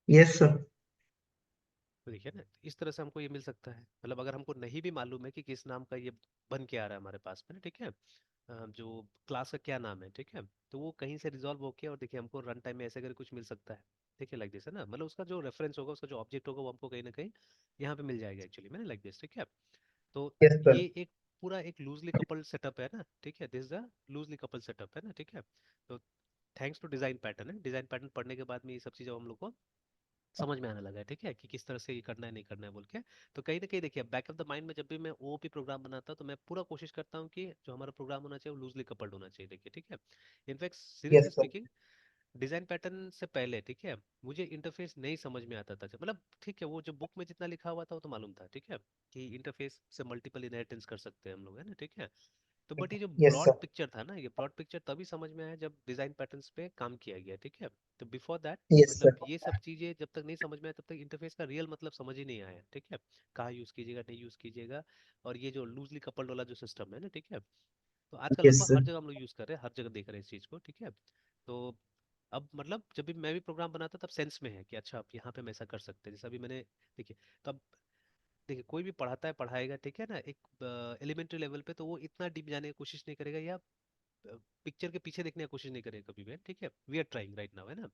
Yes sir. तो देखिए ना, इस तरह से हमको ये मिल सकता है। मतलब अगर हमको नहीं भी मालूम है कि किस नाम का ये बन के आ रहा है हमारे पास में ना, ठीक है, जो क्लास का क्या नाम है, ठीक है, तो वो कहीं से रिजॉल्व होके और देखिए हमको रन टाइम में ऐसे करके कुछ मिल सकता है। देखिए लाइक दिस है ना, मतलब उसका जो रेफरेंस होगा, उसका जो ऑब्जेक्ट होगा, वो हमको कहीं ना कहीं यहाँ पे मिल जाएगा एक्चुअली में, लाइक दिस, ठीक है। तो यस सर। ये एक पूरा एक लूजली कपल्ड सेटअप है ना, ठीक है, this is the loosely coupled setup है ना, ठीक है। तो थैंक्स टू डिजाइन पैटर्न है, डिजाइन पैटर्न पढ़ने के बाद में ये सब चीज़ हम लोग को समझ में आने लगा है, ठीक है, कि किस तरह से ये करना है नहीं करना है बोल के। तो कहीं ना कहीं देखिए बैक ऑफ द माइंड में जब भी मैं ओओपी प्रोग्राम बनाता हूँ तो मैं पूरा कोशिश करता हूँ कि जो हमारा प्रोग्राम होना चाहिए वो लूजली कपल्ड होना चाहिए, देखिए, ठीक है। In fact seriously yes sir. Speaking, design pattern से पहले, ठीक है, मुझे इंटरफेस नहीं समझ में आता था, मतलब ठीक है, वो जो बुक में जितना लिखा हुआ था वो तो मालूम था, ठीक है, कि इंटरफेस से मल्टीपल इनहेरिटेंस कर सकते हैं हम लोग, है ना, ठीक है। तो बट ये जो यस ब्रॉड सर। पिक्चर था ना, ये ब्रॉड पिक्चर तभी समझ में आया जब डिजाइन पैटर्न्स पे काम किया गया, ठीक है। तो बिफोर दैट, यस मतलब सर। ये सब चीजें जब तक नहीं समझ में आया तब तक इंटरफेस का रियल मतलब समझ ही नहीं आया, ठीक है, कहाँ यूज कीजिएगा नहीं यूज कीजिएगा। और ये जो लूजली कपल्ड वाला जो सिस्टम है ना, ठीक है, तो आजकल यस लगभग हर सर। जगह हम लोग यूज कर रहे हैं, हर जगह देख रहे हैं इस चीज को, ठीक है। तो अब मतलब जब भी मैं भी प्रोग्राम बनाता तब सेंस में है कि अच्छा अब यहाँ पे हम ऐसा कर सकते हैं, जैसे अभी मैंने, देखिए, तो अब देखिए कोई भी पढ़ाता है पढ़ाएगा, ठीक है ना, एक एलिमेंट्री लेवल पे तो वो इतना डीप जाने की कोशिश नहीं करेगा, या पिक्चर के पीछे देखने की कोशिश नहीं करेगा कभी भी, ठीक है। We are trying right now, है ना,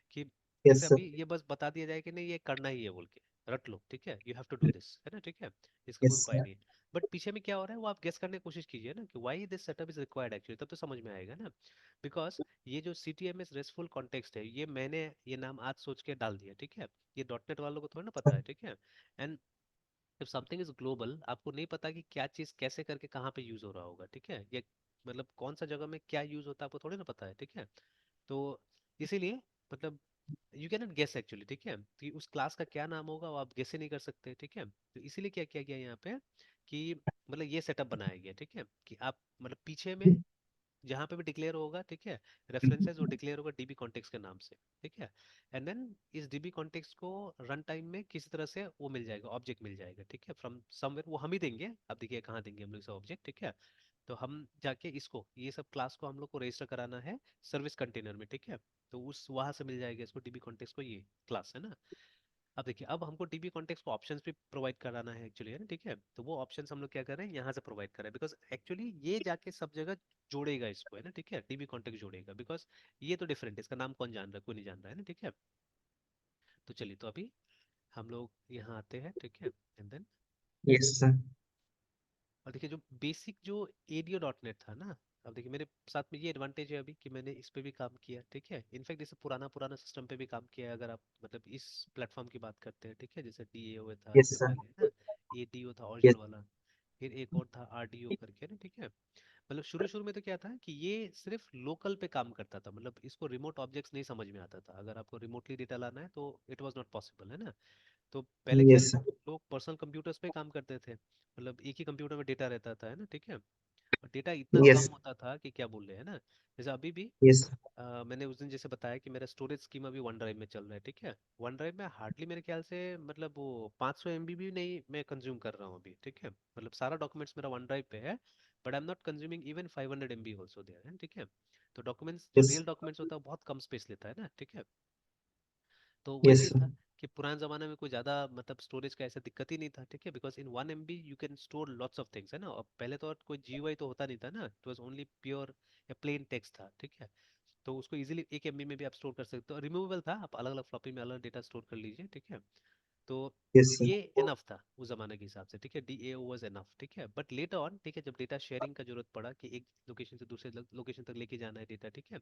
कि जैसे यस सर। अभी ये बस बता दिया जाए कि नहीं ये करना ही है बोल के, रट लो, ठीक है, you have to do this, है ना, ठीक है, इसका कोई यस उपाय सर। नहीं है। बट पीछे में क्या हो रहा है वो आप गेस करने की कोशिश कीजिए ना, कि why this setup is required actually, तब तो समझ में आएगा ना। बिकॉज ये जो CTMS रेस्टफुल कॉन्टेक्स्ट है, ये मैंने ये नाम आज सोच के डाल दिया, ठीक है, ये डॉटनेट वालों को थोड़ा ना पता है, ठीक है। एंड जब समथिंग इज ग्लोबल, आपको नहीं पता कि क्या चीज कैसे करके कहाँ पे यूज हो रहा होगा, ठीक है, ये मतलब कौन सा जगह में क्या यूज होता है आपको थोड़ी ना पता है, ठीक है। तो इसीलिए मतलब you can not guess actually, ठीक है, कि उस क्लास का क्या नाम होगा वो आप गेस ही नहीं कर सकते, ठीक है। तो इसीलिए क्या किया गया यहाँ पे कि मतलब ये सेटअप बनाया गया, ठीक है, कि आप मतलब पीछे में जहां पे भी डिक्लेयर होगा, ठीक है, रेफरेंसेस वो डिक्लेयर होगा डीबी कॉन्टेक्स्ट के नाम से, ठीक है। एंड देन इस डीबी कॉन्टेक्स्ट को रन टाइम में किसी तरह से वो मिल जाएगा, ऑब्जेक्ट मिल जाएगा, ठीक है, फ्रॉम समवेयर, वो हम ही देंगे, अब देखिए कहाँ देंगे हम लोग इसे ऑब्जेक्ट, ठीक है। तो हम जाके इसको ये सब क्लास को हम लोग को रजिस्टर कराना है सर्विस कंटेनर में, ठीक है। तो उस वहां से मिल जाएगा इसको डीबी कॉन्टेक्स्ट को ये क्लास, है ना। अब देखिए अब हमको डीबी कॉन्टेक्स्ट को ऑप्शंस भी प्रोवाइड कराना है एक्चुअली, है ना, ठीक है। तो वो ऑप्शंस हम लोग क्या कर रहे हैं यहाँ से प्रोवाइड कर रहे हैं, बिकॉज एक्चुअली ये जाके सब जगह जोड़ेगा इसको, है ना, ठीक है, डीबी कॉन्टेक्स्ट जोड़ेगा, बिकॉज ये तो डिफरेंट है, इसका नाम कौन जान रहा है, कोई नहीं जान रहा है ना, ठीक है। तो चलिए, तो अभी हम लोग यहाँ आते हैं, ठीक है, एंड देन यस सर। और देखिए जो बेसिक जो एडियो डॉट नेट था ना, अब देखिए मेरे साथ में ये एडवांटेज है अभी कि मैंने इस पे भी काम किया, ठीक है, इनफैक्ट इससे पुराना पुराना सिस्टम पे भी काम किया है, अगर आप मतलब इस प्लेटफॉर्म की बात करते हैं, ठीक है, जैसे DAO था यस इससे सर। पहले, है ना, ADO था यस। ओरिजिनल वाला, फिर एक और था RDO करके ना, ठीक है। मतलब शुरू शुरू में तो क्या था कि ये सिर्फ लोकल पे काम करता था, मतलब इसको रिमोट ऑब्जेक्ट्स नहीं समझ में आता था, अगर आपको रिमोटली डेटा लाना है तो इट वाज नॉट पॉसिबल, है ना। तो पहले क्या यस सर। लोग पर्सनल कंप्यूटर्स पे काम करते थे, मतलब एक ही कंप्यूटर में डेटा रहता था, है ना, ठीक है। और डेटा इतना कम यस। होता था कि क्या बोल रहे हैं ना, जैसे अभी भी यस। मैंने उस दिन जैसे बताया कि मेरा स्टोरेज स्कीमा भी वन ड्राइव में चल रहा है, ठीक है। वन ड्राइव में हार्डली मेरे ख्याल से मतलब वो 500 MB भी नहीं मैं कंज्यूम कर रहा हूँ अभी, ठीक है, मतलब सारा डॉक्यूमेंट्स मेरा वन ड्राइव पे है, but I am not consuming even 500 MB also there है, ठीक है। तो डॉक्यूमेंट्स जो यस। रियल डॉक्यूमेंट्स होता है वो बहुत कम स्पेस लेता है ना, ठीक है। तो वही यस चीज़ सर। था कि पुराने ज़माने में कोई ज़्यादा मतलब स्टोरेज का ऐसा दिक्कत ही नहीं था, ठीक है, because in 1 MB you can store lots of things, है ना। और पहले तो और कोई GUI तो होता नहीं था ना, इट वॉज ओनली प्योर या प्लेन टेक्स्ट था, ठीक है। तो उसको इजीली 1 MB में भी आप स्टोर कर सकते हो, रिमूवेबल था, आप अलग अलग फ्लॉपी में अलग डेटा स्टोर कर लीजिए, ठीक है। तो यस सर। ये इनफ था उस जमाने के हिसाब से, ठीक है, DAO वाज इनफ, ठीक है। बट लेटर ऑन, ठीक है, जब डेटा शेयरिंग का जरूरत पड़ा कि एक लोकेशन से दूसरे लोकेशन तक लेके जाना है डेटा, ठीक है,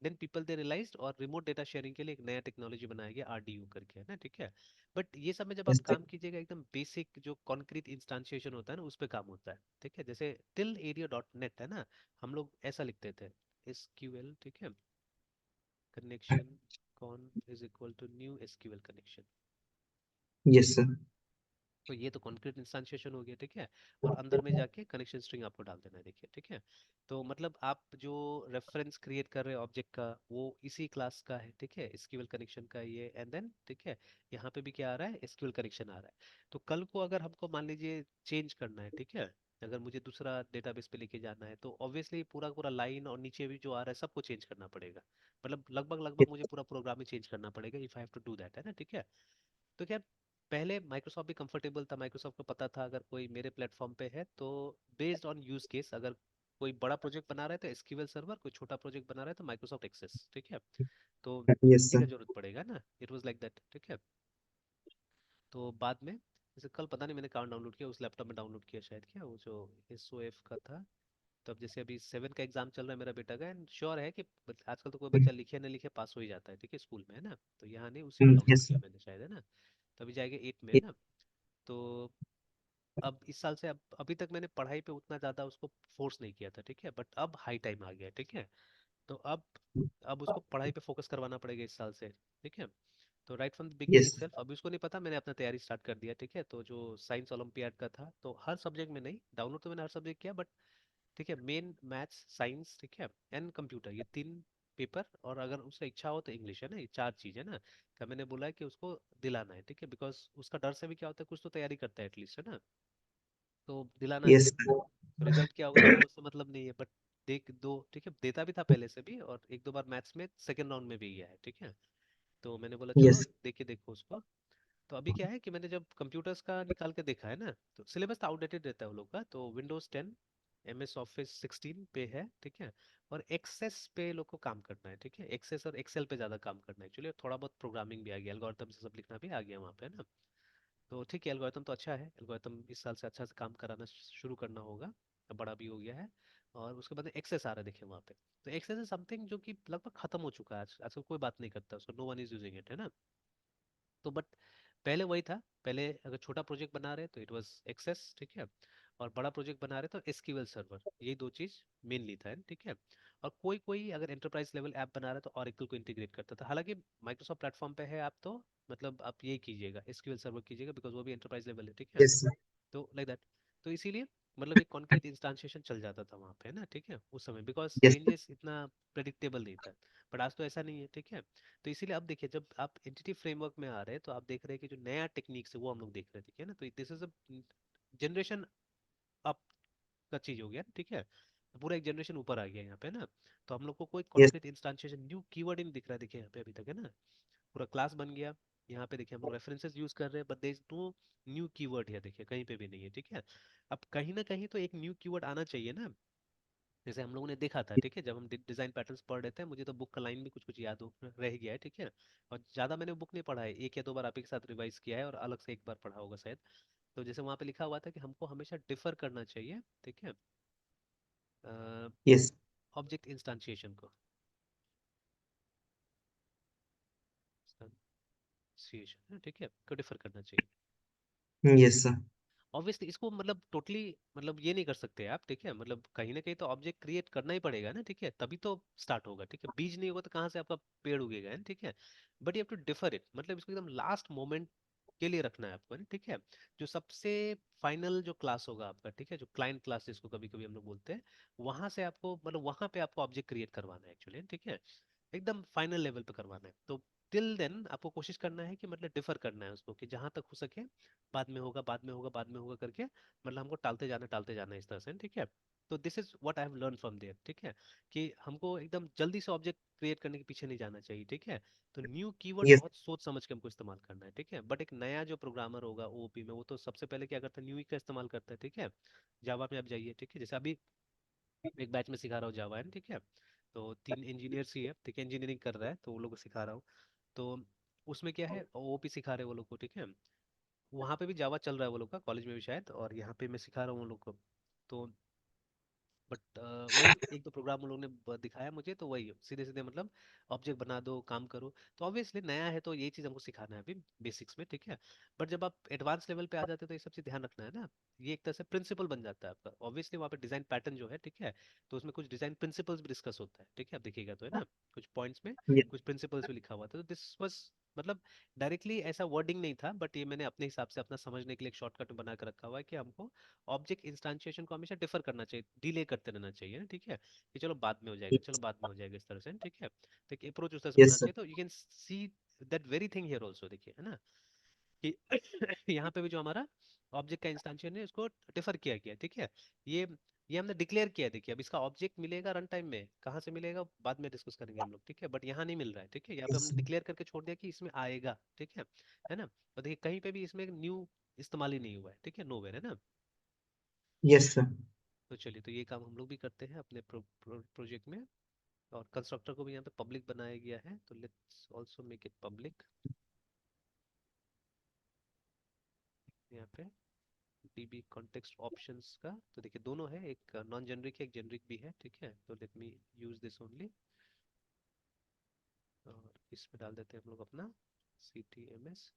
देन पीपल दे रियलाइज्ड और रिमोट डेटा शेयरिंग के लिए एक नया टेक्नोलॉजी बनाया गया RDU करके, है ना, ठीक है। बट ये सब में जब आप यस सर। काम कीजिएगा एकदम बेसिक जो कॉन्क्रीट इंस्टांशिएशन होता है ना, उस पर काम होता है, ठीक है, जैसे टिल एरिया डॉट नेट है ना, हम लोग ऐसा लिखते थे, SQL, ठीक है, connection con is equal to new SQL connection. Yes sir. तो ये तो कॉन्क्रीट इंस्टांशिएशन हो गया, ठीक है। और अंदर में जाके कनेक्शन स्ट्रिंग आपको डाल देना है, देखिए, ठीक है। तो मतलब आप जो रेफरेंस क्रिएट कर रहे हो ऑब्जेक्ट का वो इसी क्लास का है, ठीक है, SQL कनेक्शन का ये, एंड देन ठीक है, यहाँ पे भी क्या आ रहा है, SQL कनेक्शन आ रहा है। तो कल को अगर हमको मान लीजिए चेंज करना है, ठीक है, अगर मुझे दूसरा डेटाबेस पे लेके जाना है तो ऑब्वियसली पूरा पूरा लाइन और नीचे भी जो आ रहा है सबको चेंज करना पड़ेगा। मतलब लगभग लगभग मुझे पूरा प्रोग्राम ही चेंज करना पड़ेगा if I have to do that, है ना, ठीक है। तो क्या, पहले माइक्रोसॉफ्ट भी कंफर्टेबल था, माइक्रोसॉफ्ट को पता था अगर कोई मेरे प्लेटफॉर्म पे है तो बेस्ड ऑन यूज केस, अगर कोई बड़ा प्रोजेक्ट बना रहा है तो एसक्यूएल सर्वर, कोई छोटा प्रोजेक्ट बना रहा है तो माइक्रोसॉफ्ट एक्सेस, ठीक है। तो यस इसी का सर। जरूरत पड़ेगा ना, इट वाज लाइक दैट, ठीक है। तो बाद में जैसे कल पता नहीं मैंने कहाँ डाउनलोड किया, उस लैपटॉप में डाउनलोड किया शायद, क्या वो जो एस का था। तब जैसे अभी 7 का एग्जाम चल रहा है मेरा बेटा का, एंड श्योर है कि आजकल तो कोई बच्चा लिखे ना लिखे पास हो ही जाता है, ठीक है, स्कूल में, है ना। तो यहाँ नहीं, उसी में डाउनलोड यस किया सर। मैंने शायद, है ना। तो अभी जाएगा 8 में, है ना। तो अब इस साल से, अब अभी तक मैंने पढ़ाई पे उतना ज्यादा उसको फोर्स नहीं किया था, ठीक है, बट अब हाई टाइम आ गया है, ठीक है। तो अब उसको पढ़ाई पे फोकस करवाना पड़ेगा इस साल से, ठीक है। तो right from the beginning yes itself, अभी उसको नहीं पता, मैंने अपना तैयारी स्टार्ट कर दिया, ठीक है। तो जो साइंस ओलंपियाड का था, तो हर सब्जेक्ट में नहीं, डाउनलोड तो मैंने हर सब्जेक्ट किया, बट ठीक है, मेन मैथ्स, साइंस, ठीक है, एंड कंप्यूटर, ये 3 पेपर, और अगर उसका इच्छा हो तो इंग्लिश, है ना, ये 4 चीज है ना। क्या मैंने बोला है कि उसको दिलाना है, ठीक है, बिकॉज उसका डर से भी क्या होता है, कुछ तो तैयारी करता है एटलीस्ट, है ना। तो दिलाना है यस उसको। सर। तो रिजल्ट क्या होगा तो वो उससे मतलब नहीं है, बट देख दो, ठीक है, देता भी था पहले से भी, और एक दो बार मैथ्स में सेकंड राउंड में भी गया है, ठीक है। तो मैंने बोला चलो यस देखिए, देखो उसको। तो अभी क्या है कि मैंने जब कंप्यूटर्स का निकाल के देखा है ना, तो सिलेबस तो आउटडेटेड रहता है उन लोग का, तो विंडोज 10, MS ऑफिस 16 पे है, ठीक है। और एक्सेस पे लोग को काम करना है, ठीक है, एक्सेस और एक्सेल पे ज्यादा काम करना है एक्चुअली, थोड़ा बहुत प्रोग्रामिंग भी आ गया, एल्गोरिथम से सब लिखना भी आ गया वहाँ पे, है ना। तो ठीक है, एल्गोरिथम तो अच्छा है, एल्गोरिथम इस साल से अच्छा से काम कराना शुरू करना होगा, अब बड़ा भी हो गया है। और उसके बाद एक्सेस आ रहा है, देखिए वहाँ पे। तो एक्सेस है समथिंग जो कि लगभग खत्म हो चुका है, आजकल कोई बात नहीं करता उसको, no one is using it, है ना। तो बट पहले वही था, पहले अगर छोटा प्रोजेक्ट बना रहे तो इट वाज एक्सेस, ठीक है। और बड़ा प्रोजेक्ट बना रहे तो एसक्यूएल सर्वर, यही 2 चीज मेनली था, ठीक है। और कोई कोई अगर एंटरप्राइज लेवल ऐप बना रहा है तो ऑरेकल को इंटीग्रेट करता था, हालांकि माइक्रोसॉफ्ट प्लेटफॉर्म पे है आप तो, मतलब आप यही कीजिएगा, एसक्यूएल सर्वर कीजिएगा, बिकॉज वो भी एंटरप्राइज लेवल है, ठीक है। Yes sir. तो लाइक दैट। तो इसीलिए मतलब एक कॉन्क्रीट इंस्टांशिएशन चल जाता था वहाँ पे, है ना, ठीक है, उस समय, बिकॉज यस चेंजेस इतना प्रेडिक्टेबल नहीं था। बट आज तो ऐसा नहीं है, ठीक है। तो इसीलिए अब देखिए, जब आप एंटिटी फ्रेमवर्क में आ रहे हैं तो आप देख रहे हैं कि जो नया टेक्निक्स है वो हम लोग देख रहे हैं, ठीक है ना। तो this is a generation up का चीज हो गया, ठीक है। तो पूरा एक जनरेशन ऊपर आ गया यहाँ पे ना। तो हम लोग को कोई yes concrete instantiation new keyword ही नहीं दिख रहा है, देखिए यहाँ पे अभी तक, है ना। पूरा क्लास बन गया, यहाँ पे देखिए हम लोग रेफरेंसेस यूज कर रहे हैं, but there is no new keyword है, देखिए कहीं पे भी नहीं है, ठीक है। अब कहीं ना कहीं तो एक न्यू कीवर्ड आना चाहिए ना। जैसे हम लोगों ने देखा था, ठीक है, जब हम डिजाइन पैटर्न्स पढ़ रहे थे, मुझे तो बुक का लाइन भी कुछ कुछ याद हो रह गया है, ठीक है। और ज्यादा मैंने बुक नहीं पढ़ा है, एक या दो बार आप ही के साथ रिवाइज किया है, और अलग से एक बार पढ़ा होगा शायद। तो जैसे वहां पे लिखा हुआ था कि हमको हमेशा डिफर करना चाहिए, ठीक है, यस ऑब्जेक्ट इंस्टांशिएशन इंस्टांशिएशन, ठीक है, को डिफर करना चाहिए। Yes sir. ऑब्वियसली इसको मतलब टोटली मतलब ये नहीं कर सकते आप, ठीक है, मतलब कहीं ना कहीं तो ऑब्जेक्ट क्रिएट करना ही पड़ेगा ना, ठीक है, तभी तो स्टार्ट होगा, ठीक है। बीज नहीं होगा तो कहाँ से आपका पेड़ उगेगा, है ना, ठीक है। But you have to defer it, मतलब इसको एकदम लास्ट मोमेंट के लिए रखना है आपको, है ना, ठीक है। जो सबसे फाइनल जो क्लास होगा आपका, ठीक है, जो क्लाइंट क्लास जिसको कभी कभी हम लोग बोलते हैं, वहां से आपको मतलब वहां पे आपको ऑब्जेक्ट क्रिएट करवाना है एक्चुअली, ठीक है। एकदम फाइनल लेवल पे करवाना है। तो टिल देन आपको कोशिश करना है कि मतलब डिफर करना है उसको, कि जहां तक हो सके बाद में होगा, बाद में होगा, बाद में होगा करके, मतलब हमको टालते जाना इस तरह से, ठीक है। तो this is what I have learn from there, ठीक है, कि हमको एकदम जल्दी से ऑब्जेक्ट क्रिएट करने के पीछे नहीं जाना चाहिए, ठीक है। तो न्यू कीवर्ड यस बहुत सोच समझ के हमको इस्तेमाल करना है, ठीक है। बट एक नया जो प्रोग्रामर होगा ओओपी में, वो तो सबसे पहले क्या करता है, न्यू का इस्तेमाल करता है, ठीक है। जावा में आप जाइए, ठीक है, जैसे अभी एक बैच में सिखा रहा हूँ जावा, है ना, ठीक है। तो 3 इंजीनियर्स ही है, ठीक है, इंजीनियरिंग कर रहा है, तो वो लोग को सिखा रहा हूँ। तो उसमें क्या है, ओओपी सिखा रहे हैं वो लोग को, ठीक है। वहाँ पे भी जावा चल रहा है वो लोग का, कॉलेज में भी शायद, और यहाँ पे मैं सिखा रहा हूँ वो लोग को। तो बट वही एक दो प्रोग्राम उन लोगों ने दिखाया मुझे, तो वही सीधे सीधे मतलब ऑब्जेक्ट बना दो, काम करो। तो ऑब्वियसली नया है तो यही चीज़ हमको सिखाना है अभी बेसिक्स में, ठीक है। बट जब आप एडवांस लेवल पे आ जाते हो तो ये सब चीज़ ध्यान रखना है ना। ये एक तरह से प्रिंसिपल बन जाता है आपका, ऑब्वियसली वहाँ पे डिजाइन पैटर्न जो है, ठीक है। तो उसमें कुछ डिजाइन प्रिंसिपल्स भी डिस्कस होता है, ठीक है, आप देखिएगा तो, है ना। कुछ पॉइंट्स में कुछ प्रिंसिपल्स भी लिखा हुआ था, तो दिस वाज मतलब डायरेक्टली ऐसा वर्डिंग नहीं था, बट ये मैंने अपने हिसाब से अपना समझने के लिए एक शॉर्टकट बना कर रखा हुआ है कि हमको ऑब्जेक्ट इंस्टांशिएशन को हमेशा डिफर करना चाहिए, डिले करते रहना चाहिए ना, ठीक है। कि चलो बाद में हो जाएगा, चलो बाद में हो जाएगा, इस तरह से, ठीक है। तो एक अप्रोच उस तरह से बनना यस चाहिए, तो you can see that very thing here also, देखिए, है ना। कि यहाँ पे भी जो हमारा ऑब्जेक्ट का इंस्टेंशियन है उसको डिफर किया गया, ठीक है। ये ये हमने डिक्लेयर किया है। देखिए अब इसका ऑब्जेक्ट मिलेगा रन टाइम में, कहाँ से मिलेगा बाद में डिस्कस करेंगे हम लोग, ठीक है। बट यहाँ नहीं मिल रहा है, ठीक है। यहाँ पे हमने यस डिक्लेयर करके छोड़ दिया कि इसमें आएगा, ठीक है ना। और देखिए कहीं पे भी इसमें न्यू इस्तेमाल ही नहीं हुआ है, ठीक है, नोवेयर, है ना। Yes sir. तो चलिए, तो ये काम हम लोग भी करते हैं अपने प्रोजेक्ट में। और कंस्ट्रक्टर को भी यहाँ पे पब्लिक बनाया गया है, तो let's also make it public यहाँ पे। डीबी कॉन्टेक्स्ट ऑप्शंस का तो देखिए दोनों है, एक नॉन जेनरिक है, एक जेनरिक भी है, ठीक है। तो let me use this only. और इसमें डाल देते हैं हम लोग अपना C T M S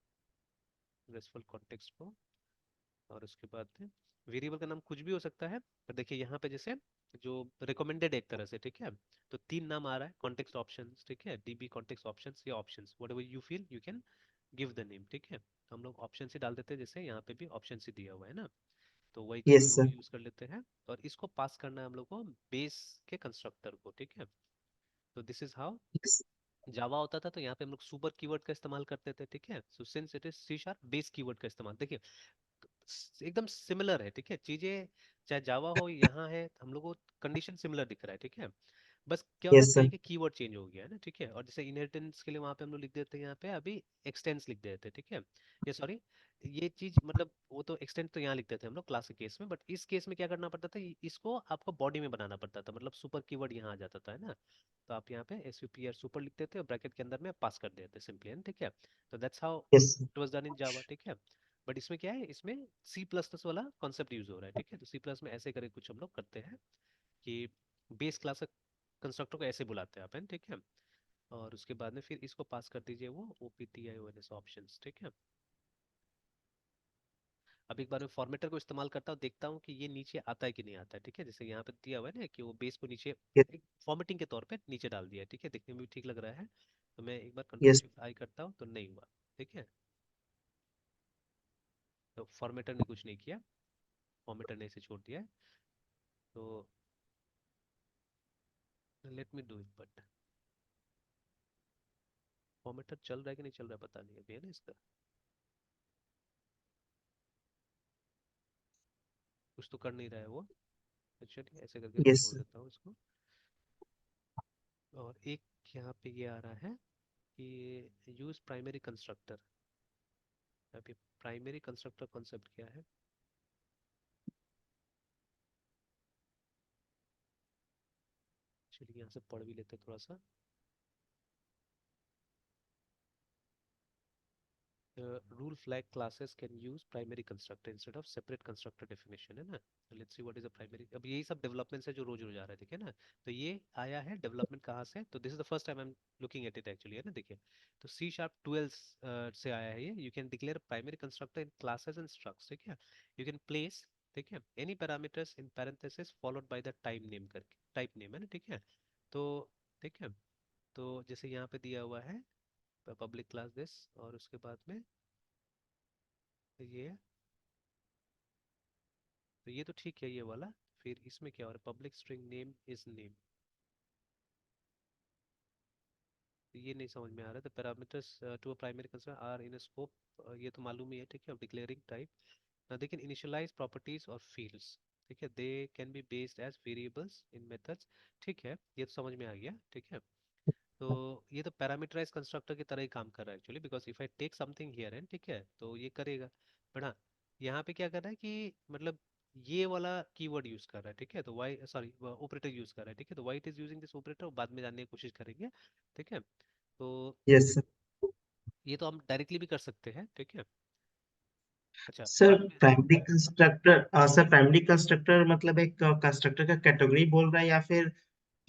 RESTful context को। और उसके बाद में वेरिएबल का नाम कुछ भी हो सकता है, पर देखिए यहाँ पे जैसे जो रिकमेंडेड एक तरह से, ठीक है। तो तीन नाम आ रहा है, कॉन्टेक्स्ट ऑप्शंस, ठीक है, डीबी कॉन्टेक्स्ट ऑप्शंस या options, whatever you feel you can give the name, ठीक है। तो हम लोग ऑप्शन ही डाल देते हैं, जैसे यहाँ पे भी ऑप्शन ही दिया हुआ है ना। तो वही चीज हम यस लोग सर। भी यूज कर लेते हैं। और इसको पास करना है हम लोग को बेस के कंस्ट्रक्टर को, ठीक है। तो दिस इज हाउ जावा होता था। तो यहाँ पे हम लोग सुपर कीवर्ड का इस्तेमाल करते थे, ठीक है। So since it is C sharp, base keyword का इस्तेमाल देखिए एकदम सिमिलर है, ठीक है। चीजें चाहे जावा हो यहाँ है, हम लोग को कंडीशन सिमिलर दिख रहा है, ठीक है। बस क्या हो रहा है, यस कहीं सर। के कीवर्ड चेंज हो गया है ना, ठीक है। और जैसे इनहेरिटेंस के लिए वहां पे हम लोग लिख देते हैं, यहाँ पे अभी एक्सटेंस लिख देते हैं, ठीक है। ये सॉरी, ये चीज मतलब वो तो एक्सटेंड तो यहाँ लिखते थे हम लोग क्लास के केस में, बट इस केस में क्या करना पड़ता था, इसको आपको बॉडी में बनाना पड़ता था, मतलब सुपर कीवर्ड यहाँ आ जाता था, है ना। तो आप यहाँ पे S U P R super लिख देते और ब्रैकेट के अंदर में पास कर देते सिंपली, है ना, ठीक है। तो that's how yes it was done in Java, ठीक है। बट इसमें क्या है, इसमें सी प्लस प्लस वाला कॉन्सेप्ट यूज हो रहा है, ठीक है। तो सी प्लस में ऐसे करके कुछ हम लोग करते हैं कि बेस क्लास कंस्ट्रक्टर को ऐसे बुलाते हैं आप, है, ठीक है। और उसके बाद में फिर इसको पास कर दीजिए वो O P T I O N S options, ठीक है। अब एक बार मैं फॉर्मेटर को इस्तेमाल करता हूँ, देखता हूँ कि ये नीचे आता है कि नहीं आता है, ठीक है। जैसे यहाँ पे दिया हुआ है ना कि वो बेस को नीचे एक फॉर्मेटिंग के तौर पे नीचे डाल दिया है, ठीक है, दिखने में भी ठीक लग रहा है। तो मैं एक बार कंट्रोल यस शिफ्ट आई करता हूँ तो नहीं हुआ, ठीक है। तो फॉर्मेटर ने कुछ नहीं किया, फॉर्मेटर ने इसे छोड़ दिया है। तो let me do it, but formatter चल रहा है कि नहीं चल रहा है पता नहीं अभी, है ना इसका। कुछ तो कर नहीं रहा है वो। तो चलिए ऐसे करके मैं यस छोड़ देता हूँ इसको। और एक यहाँ पे ये आ रहा है कि यूज प्राइमरी कंस्ट्रक्टर। अभी प्राइमरी कंस्ट्रक्टर कॉन्सेप्ट क्या है, चलिए यहाँ से पढ़ भी लेते हैं थोड़ा सा। Rule flag classes can use primary constructor instead of separate constructor definition, है ना। So let's see what is a primary। अब यही सब डेवलपमेंट्स है जो रोज रोज आ रहा है, ठीक है ना। तो ये आया है डेवलपमेंट कहाँ से, तो this is the first time I am looking at it actually, है ना, देखिए। तो सी शार्प 12 से आया है ये। You can declare primary constructor in classes and structs, ठीक है। यू कैन प्लेस, ठीक है, any parameters in parenthesis followed by the type name करके, टाइप नेम, है ना, ठीक है। तो ठीक है, तो जैसे यहाँ पे दिया हुआ है पब्लिक क्लास दिस, और उसके बाद में ये, तो ये तो ठीक है ये वाला। फिर इसमें क्या हो रहा है, public string name is name, तो ये नहीं समझ में आ रहा है। The parameters to a primary constructor are in scope, ये तो मालूम ही है, ठीक है, of declaring type. Now they can initialise properties और फील्ड्स, ठीक है, they can be based as variables in methods, ठीक है, ये तो समझ में आ गया, ठीक है। तो ये तो पैरामीटराइज कंस्ट्रक्टर की तरह ही काम कर रहा है actually, because if I take something here and, ठीक है, तो ये करेगा। बट हाँ, यहाँ पे क्या कर रहा है कि मतलब ये वाला कीवर्ड यूज कर रहा है, ठीक है। तो वाई सॉरी ऑपरेटर यूज कर रहा है, ठीक है। तो why it is using this operator बाद में जानने की कोशिश करेंगे, ठीक है। तो यस सर। ये तो हम डायरेक्टली भी कर सकते हैं, ठीक है। अच्छा सर बाद में, प्राइमरी कंस्ट्रक्टर मतलब एक कंस्ट्रक्टर का कैटेगरी बोल रहा है, या फिर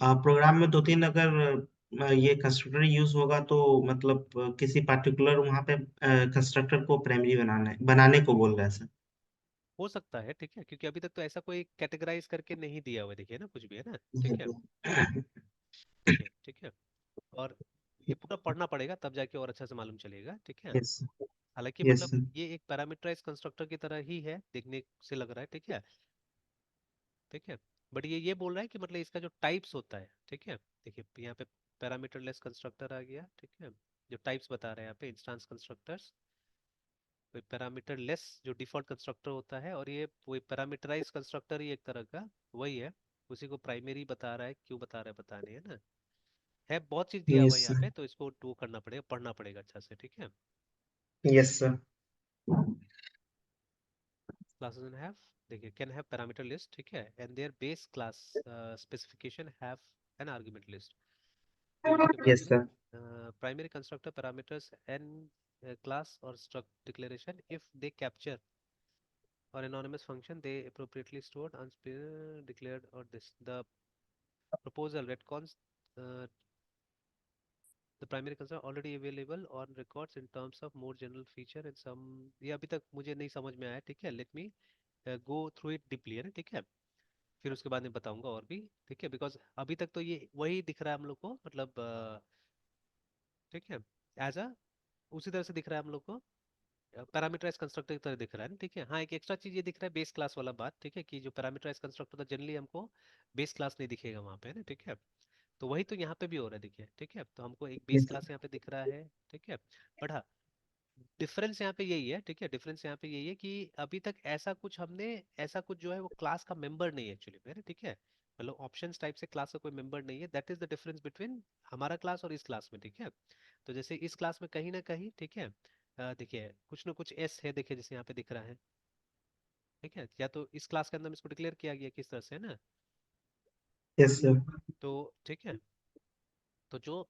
प्रोग्राम में दो तीन अगर ये कंस्ट्रक्टर यूज होगा तो मतलब किसी पार्टिकुलर वहां पे कंस्ट्रक्टर को प्राइमरी बनाने को बोल रहा है सर। हो सकता है, ठीक है, क्योंकि अभी तक तो ऐसा कोई कैटेगराइज करके नहीं दिया हुआ है, देखिए ना, कुछ भी, है ना, ठीक है। देखिए, ठीक है। और ये पूरा पढ़ना पड़ेगा तब जाके और अच्छा से मालूम चलेगा, ठीक है। यस हालांकि यस मतलब ये एक पैरामीटराइज कंस्ट्रक्टर की तरह ही है देखने से लग रहा है, ठीक है, ठीक है। बट ये बोल रहा है कि मतलब इसका जो टाइप्स होता है, ठीक है, देखिए यहाँ पे पैरामीटरलेस कंस्ट्रक्टर आ गया, ठीक है। जो टाइप्स बता रहे हैं यहाँ पे इंस्टेंस कंस्ट्रक्टर्स, कोई पैरामीटर लेस जो डिफॉल्ट कंस्ट्रक्टर होता है, और ये वही पैरामीटराइज कंस्ट्रक्टर ही एक तरह का वही है। उसी को प्राइमरी बता रहा है, क्यों बता रहा है पता नहीं, है ना। है बहुत चीज दिया हुआ है यस यहाँ पे, तो इसको वो करना पड़ेगा, पढ़ना पड़ेगा अच्छा से, ठीक है। Yes sir. Classes and have, देखिए कैन हैव पैरामीटर लिस्ट, ठीक है, and their base class specification have an argument list. फिर उसके बाद यस में sir. Primary constructor parameters and class और struct declaration if they capture or anonymous function they appropriately stored declared or this the proposal retcons uh, the primary concern already available on records in terms of more general feature and some। ये अभी तक मुझे नहीं समझ में आया, ठीक है, let me go through it deeply, है ना, ठीक है। फिर उसके बाद में बताऊंगा और भी, ठीक है, बिकॉज अभी तक तो ये वही दिख रहा है हम लोग को, मतलब ठीक है, एज अ उसी तरह से दिख रहा है हम लोग को, पैरामीटराइज कंस्ट्रक्टर की तरह दिख रहा है ना, ठीक है। हाँ, एक एक्स्ट्रा चीज ये दिख रहा है बेस क्लास वाला बात, ठीक है, कि जो पैरामीटराइज कंस्ट्रक्टर था जनरली हमको बेस क्लास नहीं दिखेगा वहाँ पे, है ना, ठीक है। तो वही तो यहाँ पे भी हो रहा है, देखिए, ठीक है, तो हमको एक बेस यस क्लास यहाँ पे दिख रहा है, ठीक है। बट हाँ, डिफरेंस यहाँ पे यही है, ठीक है, डिफरेंस यहाँ पे यही है कि अभी तक ऐसा कुछ हमने, ऐसा कुछ जो है वो क्लास का मेंबर नहीं है एक्चुअली में, ठीक है। मतलब ऑप्शंस टाइप से क्लास का कोई मेंबर नहीं है, that is the difference between हमारा क्लास और इस क्लास में, ठीक है। तो जैसे इस क्लास में कहीं ना कहीं, ठीक है, देखिए कुछ ना कुछ एस है, देखिए जैसे यहाँ पे दिख रहा है, ठीक है, या तो इस क्लास के अंदर में इसको डिक्लेयर किया गया किस तरह से, है ना। Yes sir. तो ठीक है, तो जो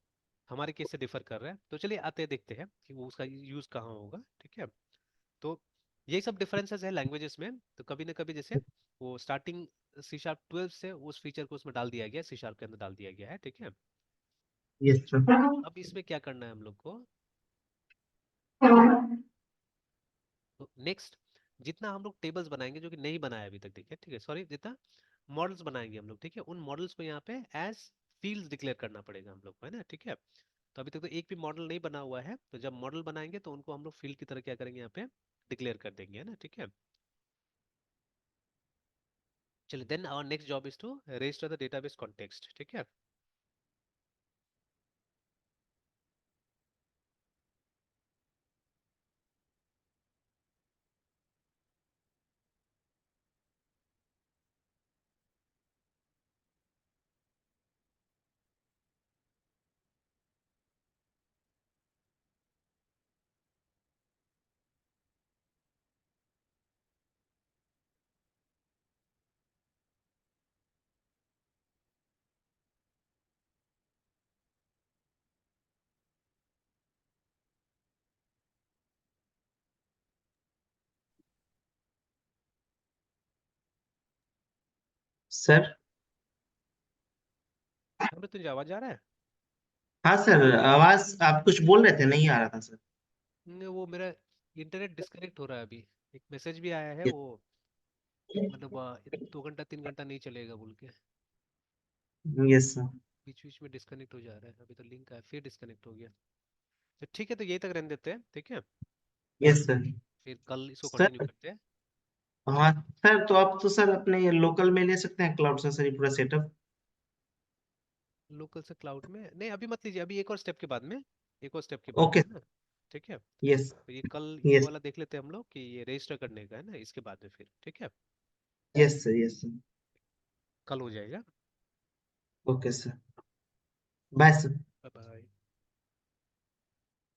हमारे केस से डिफर कर रहा है, तो चलिए आते हैं देखते हैं कि वो उसका यूज कहाँ होगा, ठीक है। तो यही सब डिफरेंसेस है लैंग्वेजेस में, तो कभी ना कभी जैसे वो स्टार्टिंग C#12 से उस फीचर को उसमें डाल दिया गया, C# के अंदर डाल दिया गया है, ठीक है। Yes sir. अब इसमें क्या करना है हम लोग को, तो नेक्स्ट जितना हम लोग टेबल्स बनाएंगे जो कि नहीं बनाया अभी तक, ठीक है, ठीक है, सॉरी, जितना मॉडल्स बनाएंगे हम लोग, ठीक है, उन मॉडल्स को यहाँ पे एज फील्ड्स डिक्लेयर करना पड़ेगा हम लोग को, है ना, ठीक है। तो अभी तक तो एक भी मॉडल नहीं बना हुआ है, तो जब मॉडल बनाएंगे तो उनको हम लोग फील्ड की तरह क्या करेंगे, यहाँ पे डिक्लेयर कर देंगे, है ना, ठीक है। चलिए, then our next job is to register the database context, ठीक है। सर। अब तुझे आवाज आ रहा है? हाँ सर, आवाज आप कुछ बोल रहे थे, नहीं आ रहा था सर। वो मेरा इंटरनेट डिस्कनेक्ट हो रहा है अभी, एक मैसेज भी आया है वो, मतलब 2 घंटा 3 घंटा नहीं चलेगा बोल के, यस सर। बीच बीच में डिस्कनेक्ट हो जा रहा है, अभी तो लिंक आया फिर डिस्कनेक्ट हो गया। तो ठीक है, तो यही तक रहने देते हैं, ठीक है, यस सर। फिर कल इसको कंटिन्यू सर। करते हैं। हाँ सर, तो आप तो सर अपने लोकल में ले सकते हैं क्लाउड से सर, ये पूरा सेटअप। लोकल से क्लाउड में नहीं, अभी मत लीजिए, अभी एक और स्टेप के बाद में, एक और स्टेप के बाद में, ओके। है ना, ठीक है। यस। तो ये कल ये यस। वाला देख लेते हैं हम लोग कि ये रजिस्टर करने का है ना, इसके बाद में फिर ठीक है, यस सर। Yes sir. कल हो जाएगा। Okay sir. Bye sir. Bye bye.